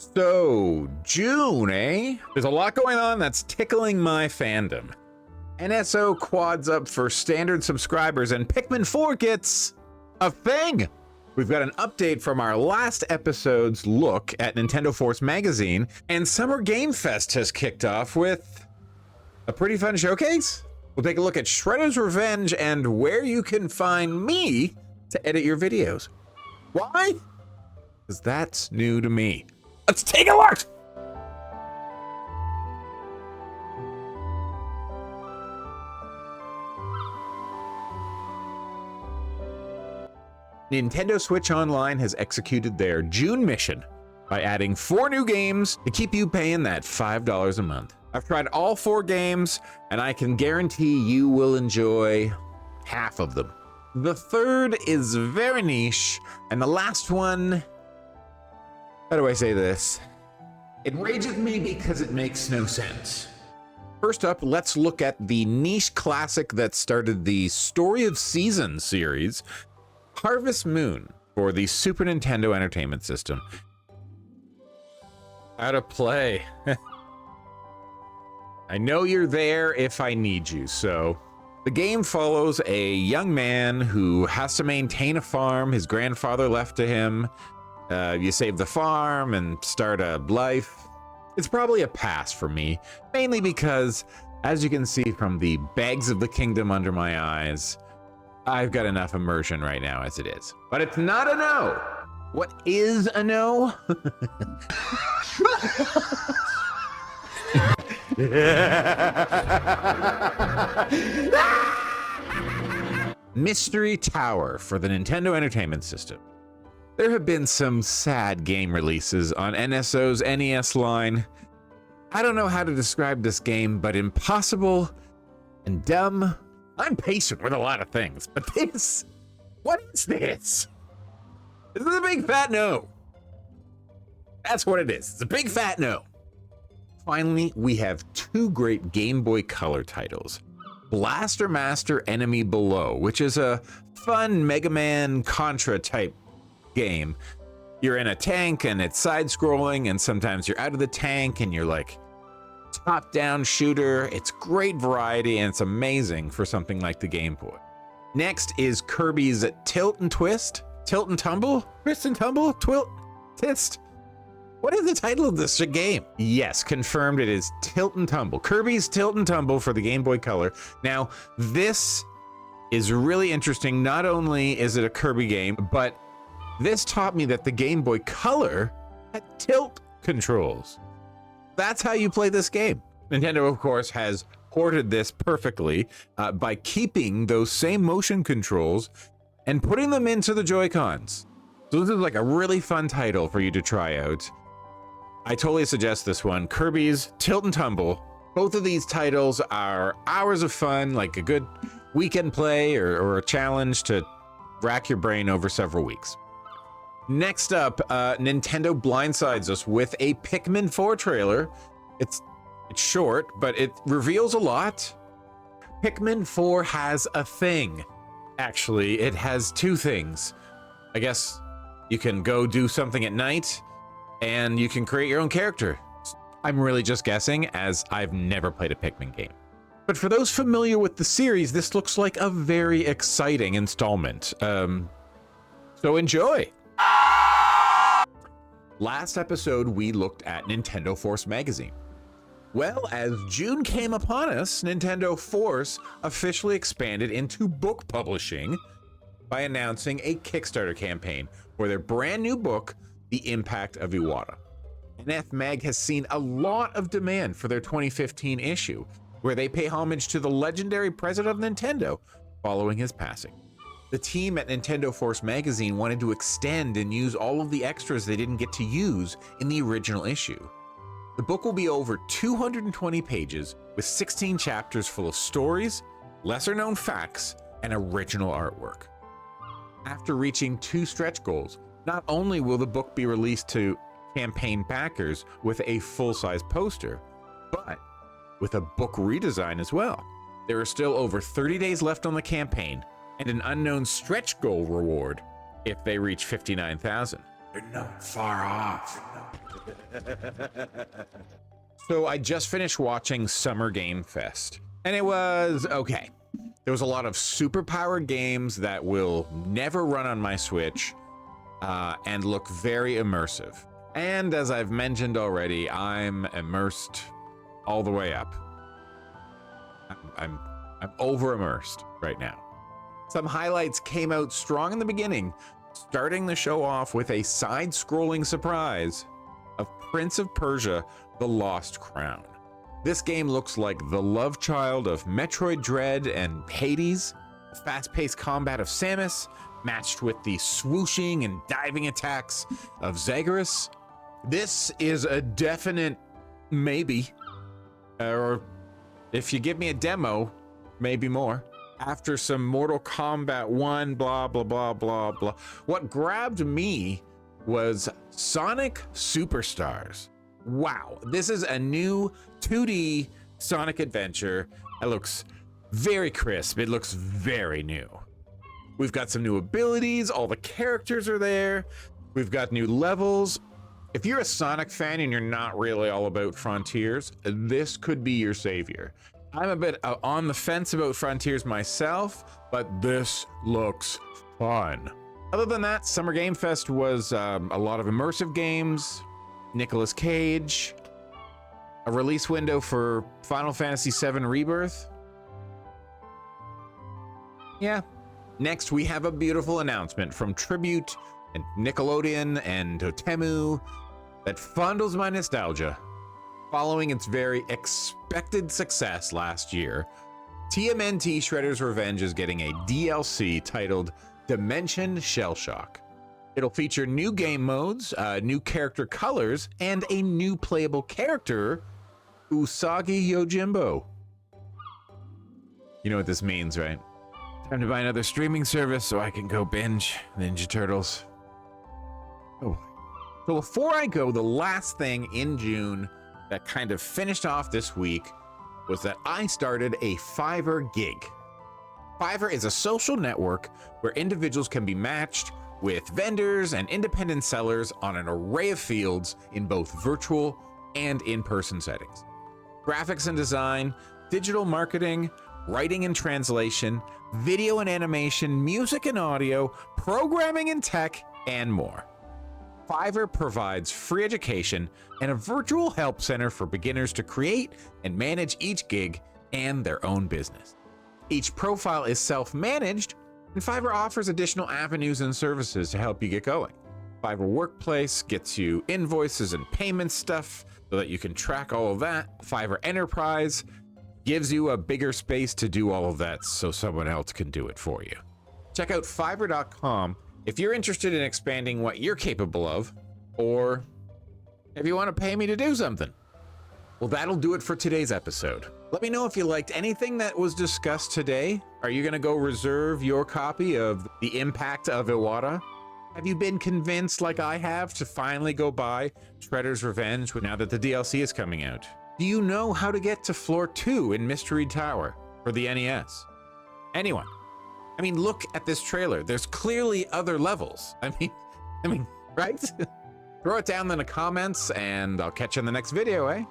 So, June, eh? There's a lot going on that's tickling my fandom. NSO quads up for standard subscribers, and Pikmin 4 gets a thing. We've got an update from our last episode's look at Nintendo Force magazine, and Summer Game Fest has kicked off with a pretty fun showcase. We'll take a look at Shredder's Revenge and where you can find me to edit your videos. Why? Because that's new to me. Let's take a look! Nintendo Switch Online has executed their June mission by adding 4 new games to keep you paying that $5 a month. I've tried all 4 games, and I can guarantee you will enjoy half of them. The third is very niche, and the last one, how do I say this? It rages me because it makes no sense. First up, let's look at the niche classic that started the Story of Seasons series, Harvest Moon, for the Super Nintendo Entertainment System. How to play. I know you're there if I need you, so. The game follows a young man who has to maintain a farm his grandfather left to him. You save the farm and start a life. It's probably a pass for me, mainly because, as you can see from the bags of the kingdom under my eyes, I've got enough immersion right now as it is. But it's not a no. What is a no? Mystery Tower for the Nintendo Entertainment System. There have been some sad game releases on NSO's NES line. I don't know how to describe this game, but impossible and dumb. I'm patient with a lot of things, but this, what is this? This is a big fat no. That's what it is. It's a big fat no. Finally, we have 2 great Game Boy Color titles. Blaster Master Enemy Below, which is a fun Mega Man Contra type game. You're in a tank and it's side-scrolling, and sometimes you're out of the tank and you're like top-down shooter. It's great variety and it's amazing for something like the Game Boy. Next is Kirby's Tilt and Twist? Tilt and Tumble? Twist and Tumble? Twilt? Tist? What is the title of this game? Yes, confirmed, it is Tilt and Tumble. Kirby's Tilt and Tumble for the Game Boy Color. Now, this is really interesting. Not only is it a Kirby game, but this taught me that the Game Boy Color had tilt controls. That's how you play this game. Nintendo, of course, has ported this perfectly by keeping those same motion controls and putting them into the Joy-Cons. So this is like a really fun title for you to try out. I totally suggest this one, Kirby's Tilt and Tumble. Both of these titles are hours of fun, like a good weekend play or a challenge to rack your brain over several weeks. Next up, Nintendo blindsides us with a Pikmin 4 trailer. It's short, but it reveals a lot. Pikmin 4 has a thing. Actually, it has 2 things. I guess you can go do something at night, and you can create your own character. I'm really just guessing, as I've never played a Pikmin game. But for those familiar with the series, this looks like a very exciting installment. So enjoy. Last episode, we looked at Nintendo Force magazine. Well, as June came upon us, Nintendo Force officially expanded into book publishing by announcing a Kickstarter campaign for their brand new book, The Impact of Iwata. NF Mag has seen a lot of demand for their 2015 issue, where they pay homage to the legendary president of Nintendo following his passing. The team at Nintendo Force magazine wanted to extend and use all of the extras they didn't get to use in the original issue. The book will be over 220 pages with 16 chapters full of stories, lesser-known facts, and original artwork. After reaching 2 stretch goals, not only will the book be released to campaign backers with a full-size poster, but with a book redesign as well. There are still over 30 days left on the campaign, and an unknown stretch goal reward if they reach 59,000. They're not far off. So I just finished watching Summer Game Fest, and it was okay. There was a lot of super-powered games that will never run on my Switch and look very immersive. And as I've mentioned already, I'm immersed all the way up. I'm over-immersed right now. Some highlights came out strong in the beginning, starting the show off with a side-scrolling surprise of Prince of Persia: The Lost Crown. This game looks like the love child of Metroid Dread and Hades, the fast-paced combat of Samus, matched with the swooshing and diving attacks of Zagreus. This is a definite maybe, or if you give me a demo, maybe more. After some Mortal Kombat 1, blah, blah, blah, blah, blah. What grabbed me was Sonic Superstars. Wow, this is a new 2D Sonic adventure. It looks very crisp. It looks very new. We've got some new abilities. All the characters are there. We've got new levels. If you're a Sonic fan and you're not really all about Frontiers, this could be your savior. I'm a bit on the fence about Frontiers myself, but this looks fun. Other than that, Summer Game Fest was a lot of immersive games, Nicolas Cage, a release window for Final Fantasy VII Rebirth. Yeah. Next, we have a beautiful announcement from Tribute and Nickelodeon and Dotemu that fondles my nostalgia. Following its very expected success last year, TMNT Shredder's Revenge is getting a DLC titled Dimension Shell Shock. It'll feature new game modes, new character colors, and a new playable character, Usagi Yojimbo. You know what this means, right? Time to buy another streaming service so I can go binge Ninja Turtles. Oh. So before I go, the last thing in June that kind of finished off this week was that I started a Fiverr gig. Fiverr is a social network where individuals can be matched with vendors and independent sellers on an array of fields in both virtual and in-person settings. Graphics and design, digital marketing, writing and translation, video and animation, music and audio, programming and tech, and more. Fiverr provides free education and a virtual help center for beginners to create and manage each gig and their own business. Each profile is self-managed, and Fiverr offers additional avenues and services to help you get going. Fiverr Workplace gets you invoices and payment stuff so that you can track all of that. Fiverr Enterprise gives you a bigger space to do all of that so someone else can do it for you. Check out Fiverr.com if you're interested in expanding what you're capable of, or if you want to pay me to do something. Well, that'll do it for today's episode. Let me know if you liked anything that was discussed today. Are you going to go reserve your copy of The Impact of Iwata? Have you been convinced, like I have, to finally go buy Shredder's Revenge now that the DLC is coming out? Do you know how to get to floor 2 in Mystery Tower for the NES? Anyone? I mean, look at this trailer. There's clearly other levels. I mean, right? Throw it down in the comments and I'll catch you in the next video, eh?